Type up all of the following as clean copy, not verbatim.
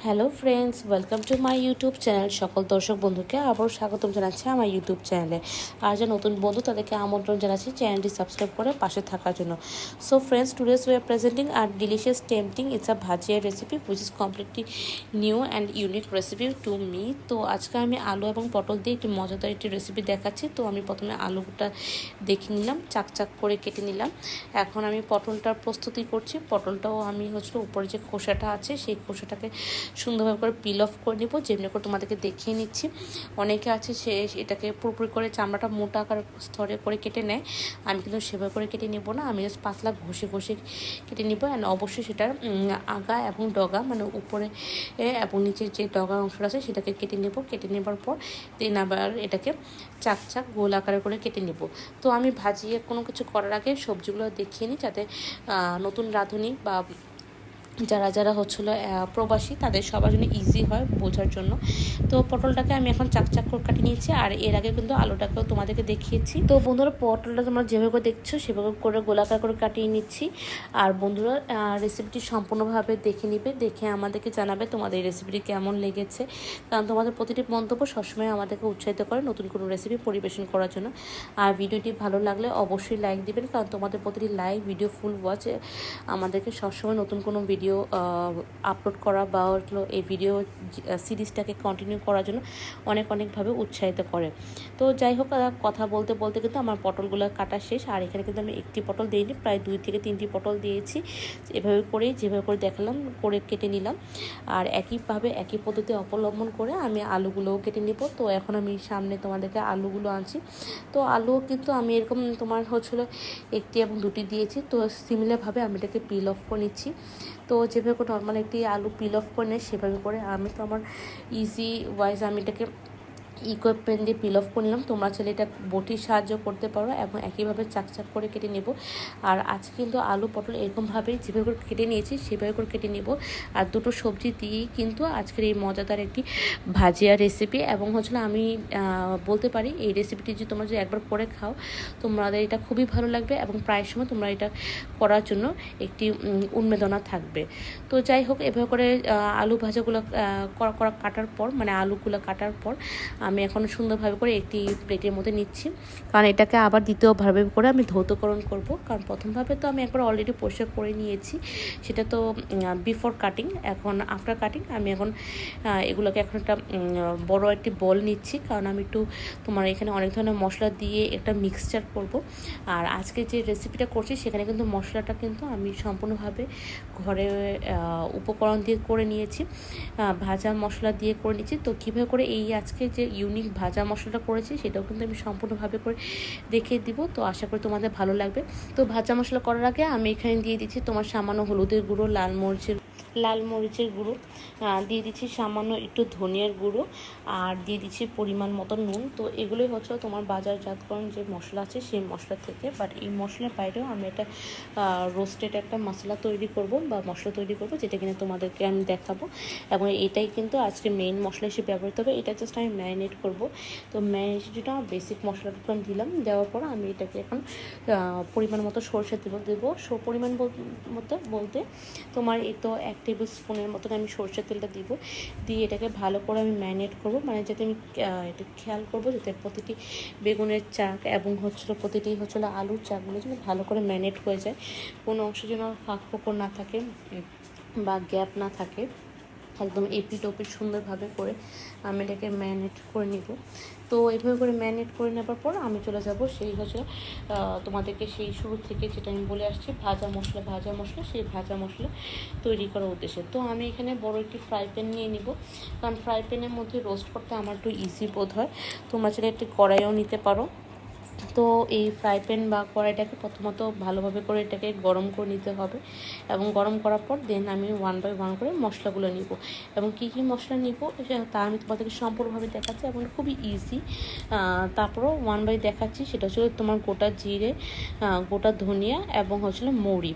Hello friends, welcome to my YouTube channel. সকল দর্শক বন্ধুকে আবারও স্বাগতম জানাচ্ছি আমার ইউটিউব চ্যানেলে। আর যে নতুন বন্ধু তাদেরকে আমন্ত্রণ জানাচ্ছি চ্যানেলটি সাবস্ক্রাইব করে পাশে থাকার জন্য। So friends, today's we are presenting our delicious tempting it's a bhajiya recipe which is completely new and unique recipe to me. তো আজকে আমি আলু এবং পটল দিয়ে একটি মজাদার একটি রেসিপি দেখাচ্ছি। তো আমি প্রথমে আলুটা দেখে নিলাম, চাক করে কেটে নিলাম। এখন আমি পটলটার প্রস্তুতি করছি। পটলটাও আমি উপরে যে খোসাটা আছে সেই খোসাটাকে সুন্দরভাবে করে পিল অফ করে নিব, যেমনি করে তোমাদেরকে দেখিয়ে নিচ্ছি। অনেকে আছে সে এটাকে পুরোপুরি করে চামড়াটা মোটা আকার স্তরে করে কেটে নেয়। আমি কিন্তু সেভাবে করে কেটে নিব না, আমি জাস্ট পাতলা ঘষে কেটে নিব। অ্যান্ড অবশ্যই সেটার আগা এবং ডগা মানে উপরে এবং নিচের যে ডগা অংশটা আছে সেটাকে কেটে নেব। কেটে নেবার পর দেন আবার এটাকে চাক গোল আকারে করে কেটে নেব। তো আমি ভাজিয়ে কোনো কিছু করার আগে সবজিগুলো দেখিয়ে নিই, যাতে নতুন রাঁধুনি বা যারা প্রবাসী তাদের সবার জন্য ইজি হয় বোঝার জন্য। তো পটলটাকে আমি এখন চাক করে কাটিয়ে নিয়েছি, আর এর আগে কিন্তু আলুটাকেও তোমাদেরকে দেখিয়েছি। তো বন্ধুরা, পটলটা তোমরা যেভাবে করে দেখছো সেভাবে করে গোলাকার করে কাটিয়ে নিচ্ছি। আর বন্ধুরা, রেসিপিটি সম্পূর্ণভাবে দেখে নিবে, দেখে আমাদেরকে জানাবে তোমাদের এই রেসিপিটি কেমন লেগেছে। কারণ তোমাদের প্রতিটি মন্তব্য সবসময় আমাদেরকে উৎসাহিত করে নতুন কোনো রেসিপি পরিবেশন করার জন্য। আর ভিডিওটি ভালো লাগলে অবশ্যই লাইক দিবেন, কারণ তোমাদের প্রতিটি লাইক, ভিডিও ফুল ওয়াচ আমাদেরকে সবসময় নতুন কোনো ভিডিও আপলোড করা বা এই ভিডিও সিরিজটাকে কন্টিনিউ করার জন্য অনেকভাবে উৎসাহিত করে। তো যাই হোক, কথা বলতে বলতে কিন্তু আমার পটলগুলো কাটা শেষ। আর এখানে কিন্তু আমি একটি পটল দিইনি, প্রায় 2 থেকে 3টি পটল দিয়েছি। এভাবে করেই যেভাবে করে দেখালাম করে কেটে নিলাম। আর একইভাবে একই পদ্ধতি অবলম্বন করে আমি আলুগুলোও কেটে নিব। তো এখন আমি সামনে তোমাদেরকে আলুগুলো আনছি। তো আলুও কিন্তু আমি এরকম একটি এবং 2টি দিয়েছি। তো সিমিলারভাবে আমি এটাকে পিল অফ করে নিচ্ছি। তো যেভাবে করে নর্মাল একটি আলু পিল অফ করে নেয় সেভাবে করে আমি তো আমার ইজি ওয়াইজ আমি এটাকে ইকুইপমেন্ট দিয়ে পিল অফ করে নিলাম। তোমরা চাইলে এটা বটির সাহায্য করতে পারো এবং একইভাবে চাক করে কেটে নেব। আর আজকে কিন্তু আলু পটল এরকমভাবেই যেভাবে করে কেটে নিয়েছি সেভাবে করে কেটে নেব। আর দুটো সবজি দিয়েই কিন্তু আজকের এই মজাদার একটি ভাজিয়া রেসিপি। এবং আমি বলতে পারি এই রেসিপিটি যদি তোমরা যদি একবার করে খাও তোমাদের এটা খুবই ভালো লাগবে এবং প্রায় সময় তোমরা এটা করার জন্য একটি উন্মেদনা থাকবে। তো যাই হোক, এভাবে করে আলু ভাজাগুলো কাটার পর মানে আলুগুলো কাটার পর আমি এখন সুন্দরভাবে করে একটি প্লেটের মধ্যে নিচ্ছি, কারণ এটাকে আবার দ্বিতীয়ভাবে করে আমি ধৌতকরণ করব। কারণ প্রথমভাবে তো আমি একবার অলরেডি পরিষ্কার করে নিয়েছি, সেটা তো বিফোর কাটিং। এখন আফটার কাটিং আমি এখন এগুলোকে এখন একটা বড় একটি বল নিচ্ছি, কারণ আমি একটু তোমার এখানে অনেক ধরনের মশলা দিয়ে একটা মিক্সচার করব। আর আজকে যে রেসিপিটা করছি সেখানে কিন্তু মশলাটা কিন্তু আমি সম্পূর্ণভাবে ঘরে উপকরণ দিয়ে করে নিয়েছি, ভাজা মশলা দিয়ে করে নিয়েছি। তো কীভাবে করে এই আজকে যে ইউনিক ভাজা মশলাটা করেছি সেটাও কিন্তু আমি সম্পূর্ণভাবে করে দেখিয়ে দিব। তো আশা করি তোমাদের ভালো লাগবে। তো ভাজা মশলা করার আগে আমি এখানে দিয়ে দিচ্ছি তোমার সামান্য হলুদের গুঁড়ো, লাল মরিচের গুঁড়ো, দিয়ে দিচ্ছি সামান্য একটু ধনিয়ার গুঁড়ো, আর দিয়ে দিচ্ছি পরিমাণ মতো নুন। তো এগুলোই তোমার বাজারজাতকরণ যে মশলা আছে সেই মশলা থেকে। বাট এই মশলার বাইরেও আমি একটা রোস্টেড একটা মশলা তৈরি করব বা মশলা তৈরি করব, যেটা কিনা তোমাদেরকে আমি দেখাবো। এবং এটাই কিন্তু আজকে মেইন মশলা হিসেবে ব্যবহৃত হবে। এটা জাস্ট আমি ম্যারিনেট করব। তো ম্যারিনেটটা আমার বেসিক মশলাটা আমি দিলাম। দেওয়ার পর আমি এটাকে এখন পরিমাণ মতো সরষে দেবো। পরিমাণ বলতে তোমার এই তো 1 টেবিল স্পুনের মতন আমি সরষের তেলটা দিব। দিয়ে এটাকে ভালো করে আমি ম্যারিনেট করব, মানে যাতে আমি এটা খেয়াল করব যাতে প্রতিটি বেগুনের চাক এবং প্রতিটি আলুর চাকগুলো যেন ভালো করে ম্যারিনেট হয়ে যায়, কোনো অংশ যেন ফাঁক ফোকর না থাকে বা গ্যাপ না থাকে। একদম এপিট ওপিট সুন্দরভাবে করে আমি এটাকে ম্যারিনেট করে নিব। তো এইভাবে করে ম্যারিনেট করে নেবার পর আমি চলে যাব সেই তোমাদেরকে সেই শুরু থেকে যেটা আমি বলে আসছি ভাজা মশলা সেই ভাজা মশলা তৈরি করার উদ্দেশ্যে। তো আমি এখানে বড় একটি ফ্রাই প্যান নিয়ে নিব, কারণ ফ্রাই প্যানের মধ্যে রোস্ট করতে আমার একটু ইজি বোধ হয়। তোমরা চাইলে একটি কড়াইও নিতে পারো। তো এই ফ্রাই প্যান বা কড়াইটাকে প্রথমত ভালোভাবে করে এটাকে গরম করে নিতে হবে, এবং গরম করার পর দেন আমি 1 বাই 1 করে মশলাগুলো নিব। এবং কী মশলা নিব তা আমি তোমাদেরকে সম্পূর্ণভাবে দেখাচ্ছি এবং খুবই ইজি। তারপরও 1 বাই দেখাচ্ছি, সেটা তোমার গোটা জিরে, গোটা ধনিয়া এবং মৌরি।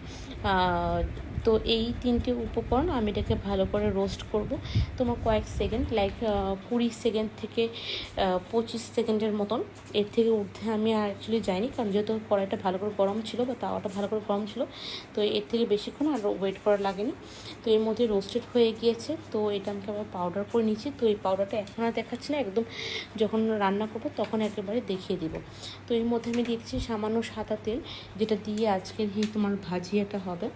তো এই 3টে উপকরণ আমি এটাকে ভালো করে রোস্ট করব তোমার কয়েক সেকেন্ড, লাইক 20 সেকেন্ড থেকে 25 সেকেন্ডের মতন। এর থেকে ঊর্ধ্বে আমি আর অ্যাকচুয়ালি যাইনি, কারণ যেহেতু কড়াইটা ভালো করে গরম ছিল বা তাওয়াটা ভালো করে গরম ছিল, তো এর থেকে বেশিক্ষণ আর ওয়েট করা লাগেনি। তো এর মধ্যে রোস্টেড হয়ে গিয়েছে, তো এটা আমি আবার পাউডার করে নিচ্ছি। তো এই পাউডারটা এখন আর দেখাচ্ছি না, একদম যখন রান্না করবো তখন একেবারে দেখিয়ে দিব। তো এর মধ্যে আমি দিচ্ছি সামান্য সাদা তেল, যেটা দিয়ে আজকের তোমার ভাজিয়াটা হবে।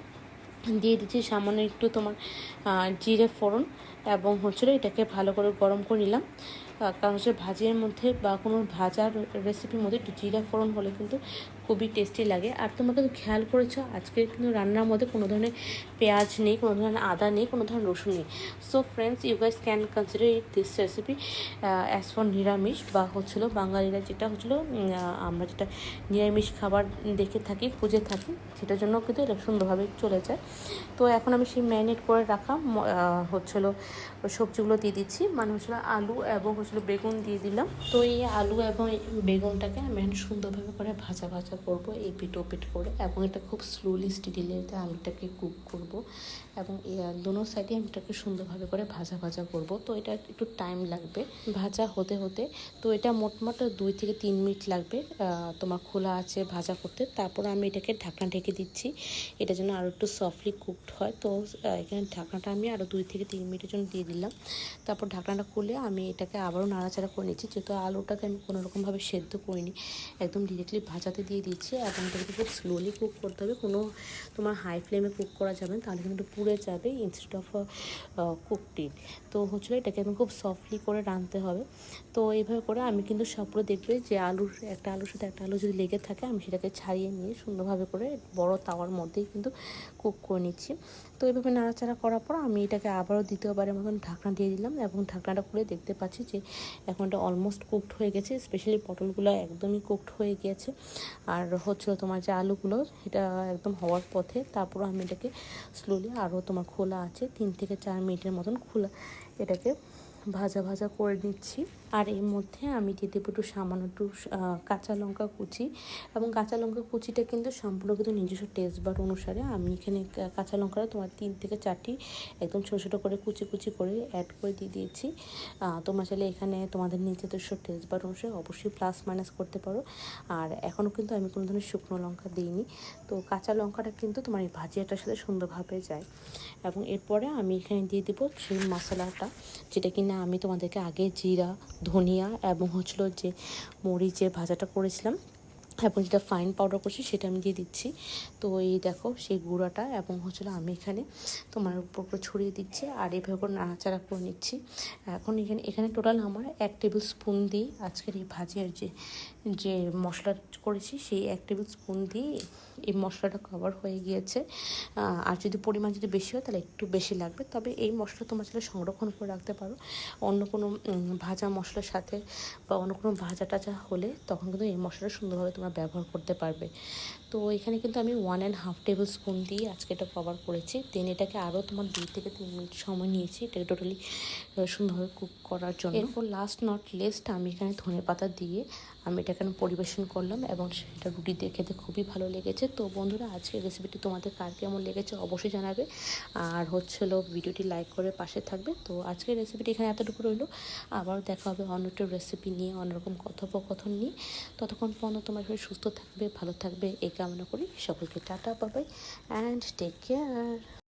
দিয়ে দিচ্ছি সামান্য একটু তোমার জিরে ফোড়ন, এবং এটাকে ভালো করে গরম করে নিলাম। কারণ ভাজির মধ্যে বা কোনো ভাজার রেসিপির মধ্যে একটু জিরা ফোড়ন হলে কিন্তু খুবই টেস্টি লাগে। আর তোমরা কিন্তু খেয়াল করেছো আজকের কিন্তু রান্নার মধ্যে কোনো ধরনের পেঁয়াজ নেই, কোনো ধরনের আদা নেই, কোনো ধরনের রসুন নেই। So friends, you guys can consider it this recipe as for নিরামিষ, বা বাঙালিরা যেটা আমরা যেটা নিরামিষ খাবার দেখে থাকি, খুঁজে থাকি, সেটার জন্য কিন্তু এটা সুন্দরভাবে চলে যায়। তো এখন আমি সেই ম্যারিনেট করে রাখা সবজিগুলো দিয়ে দিচ্ছি, মানে আলু এবং বেগুন দিয়ে দিলাম। তো এই আলু এবং বেগুনটাকে আমি সুন্দরভাবে করে ভাজা ভাজা করব, এই পিট ও পিট করে, এবং এটা খুব স্লোলি স্টিডিলিতে আমি এটাকে কুক করব, এবং দোনো সাইডে আমি এটাকে সুন্দরভাবে করে ভাজা ভাজা করব। তো এটা একটু টাইম লাগবে ভাজা হতে হতে। তো এটা মোটমাট 2 থেকে 3 মিনিট লাগবে তোমার খোলা আছে ভাজা করতে। তারপর আমি এটাকে ঢাকনা ঢেকে দিচ্ছি, এটা যেন আরও একটু সফটলি কুকড হয়। তো এখানে ঢাকনাটা আমি আরও 2 থেকে 3 মিনিটের জন্য দিয়ে দিলাম। তারপর ঢাকনাটা খুলে আমি এটাকে আবারও নাড়াচাড়া করে নিচ্ছি, যেহেতু আলুটাকে আমি কোনোরকমভাবে সেদ্ধ করিনি, একদম ডিরেক্টলি ভাজাতে দিয়ে দিচ্ছি। এবং এটাকে খুব স্লোলি কুক করতে হবে, কোনো তোমার হাই ফ্লেমে কুক করা যাবে না, তাহলে কিন্তু পুড়ে যাবে ইনস্টেড অফ কুকড। তো এটাকে আমি খুব সফটলি করে রাঁধতে হবে। তো এইভাবে করে আমি কিন্তু সবগুলো দেখবে যে একটা আলুর সাথে একটা আলু যদি লেগে থাকে, আমি সেটাকে ছাড়িয়ে নিয়ে সুন্দরভাবে করে বড় তাওয়ার মধ্যেই কিন্তু কুক করে নিচ্ছি। তো এইভাবে নাড়াচাড়া করার পর আমি এটাকে আবারও দ্বিতীয়বারের মতন ঢাকনা দিয়ে দিলাম, এবং ঢাকনাটা খুলে দেখতে পাচ্ছি যে এখন এটা অলমোস্ট কুকড হয়ে গেছে। স্পেশালি পটলগুলো একদমই কুকড হয়ে গিয়েছে, আর তোমার যে আলুগুলো এটা একদম হওয়ার পথে। তারপর আমি এটাকে স্লোলি আরও তোমার খোলা আছে 3 থেকে 4 মিনিটের মতন খোলা এটাকে ভাজা ভাজা করে নিচ্ছি। আর এর মধ্যে আমি দিয়ে দেবো একটু সামান্য একটু কাঁচা লঙ্কা কুচি, এবং কাঁচা লঙ্কা কুচিটা কিন্তু সম্পূর্ণ কিন্তু নিজস্ব টেস্ট বার অনুসারে। আমি এখানে কাঁচা লঙ্কাটা তোমার 3 থেকে 4টি একদম ছোটো ছোটো করে কুচি কুচি করে অ্যাড করে দিয়ে দিয়েছি। তোমরা চাইলে এখানে তোমাদের নিজস্ব টেস্ট বার অনুসারে অবশ্যই প্লাস মাইনাস করতে পারো। আর এখনও কিন্তু আমি কোনো ধরনের শুকনো লঙ্কা দিইনি। তো কাঁচা লঙ্কাটা কিন্তু তোমার এই ভাজিয়াটার সাথে সুন্দরভাবে যায়। এবং এরপরে আমি এখানে দিয়ে দেবো সেই মশলাটা, যেটা কিনা আমি তোমাদেরকে আগে জিরা, ধনিয়া এবং যে মরিচের ভাজাটা করেছিলাম, এবং যেটা ফাইন পাউডার করছি সেটা আমি দিয়ে দিচ্ছি। তো এই দেখো সেই গুঁড়াটা, এবং আমি এখানে তোমার উপর করে ছড়িয়ে দিচ্ছি, আর এভাবে করে নাড়াচাড়া করে নিচ্ছি। এখন এখানে টোটাল আমার 1 টেবিল স্পুন দিয়ে আজকের এই ভাজির যে মশলা করেছি, সেই 1 টেবিল স্পুন দিয়ে এই মশলাটা কভার হয়ে গিয়েছে। আর যদি পরিমাণ যদি বেশি হয় তাহলে একটু বেশি লাগবে, তবে এই মশলা তোমার চাইলে সংরক্ষণ করে রাখতে পারো অন্য কোনো ভাজা মশলার সাথে, বা অন্য কোনো ভাজা টাজা হলে তখন কিন্তু এই মশলাটা সুন্দরভাবে তোমরা ব্যবহার করতে পারবে। তো এখানে কিন্তু আমি 1.5 টেবিল স্পুন দিয়ে আজকে এটা কভার করেছি। দেন এটাকে আরও তোমার 2 থেকে 3 মিনিট সময় নিয়েছি এটাকে টোটালি সুন্দরভাবে কুক করার জন্য। এরপর লাস্ট নট লিস্ট আমি এখানে ধনেপাতা দিয়ে আমি এটা এখানে পরিবেশন করলাম, এবং সেটা রুটি দিয়ে খেতে খুবই ভালো লেগেছে। তো বন্ধুরা, আজকের রেসিপিটি তোমাদের কার কেমন লেগেছে অবশ্যই জানাবে, আর ভিডিওটি লাইক করে পাশে থাকবে। তো আজকের রেসিপিটি এখানে এতটুকু রইলো, আবার দেখা হবে অন্য একটা রেসিপি নিয়ে, অন্যরকম কথোপকথন নিয়ে। ততক্ষণ পর্যন্ত তোমার শরীর সুস্থ থাকবে, ভালো থাকবে এই কামনা করি। সকলকে tata, bye bye, and take care.